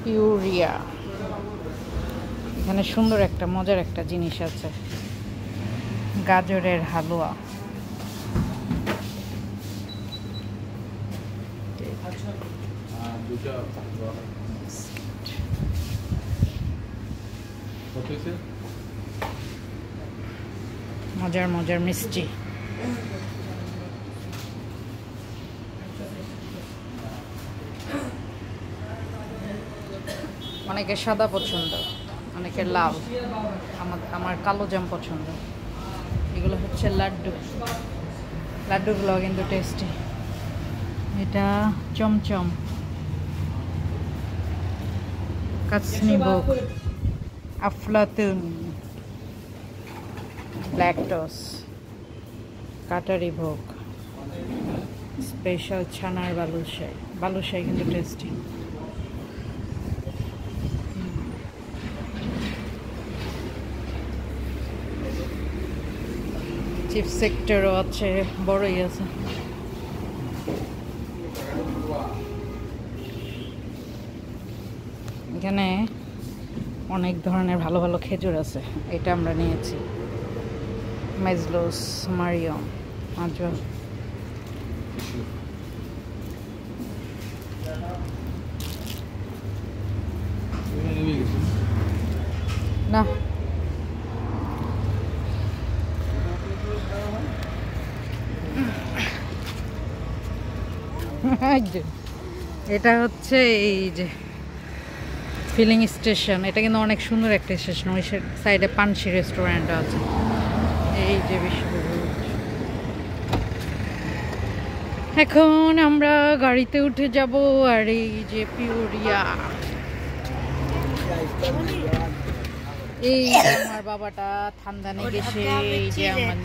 পিউরিয়া। এখানে সুন্দর একটা মজার একটা জিনিস আছে, গাজরের হালুয়া। মজার মজার মিষ্টি। অনেকের সাদা পছন্দ, অনেকের লাল, আমার কালো জাম পছন্দ। এগুলো হচ্ছে লাড্ডু, লাড্ডুগুলো কিন্তু টেস্টি। এটা চমচম, কাচনি ভোগ, আফলাতুন, ব্ল্যাক টস, কাটারি ভোগ, স্পেশাল ছানার বালুশাই। বালুশাই কিন্তু টেস্টি। চিপ সেক্টরও আছে, বড়ই আছে। এখানে অনেক ধরনের ভালো ভালো খেজুর আছে। এটা আমরা নিয়েছি, মেজলোস, মারিয়ম, আজও। না এটা হচ্ছে এই যে ফিলিং স্টেশন। এটা কিন্তু অনেক সুন্দর একটা স্টেশন। ওই সাইডে পানসি রেস্টুরেন্ট আছে। এই যে এখন আমরা গাড়িতে উঠে যাব। আর এই যে পিউরিয়া, এই আমার বাবাটা ঠান্ডা নিয়ে গেছে। এই যে আমার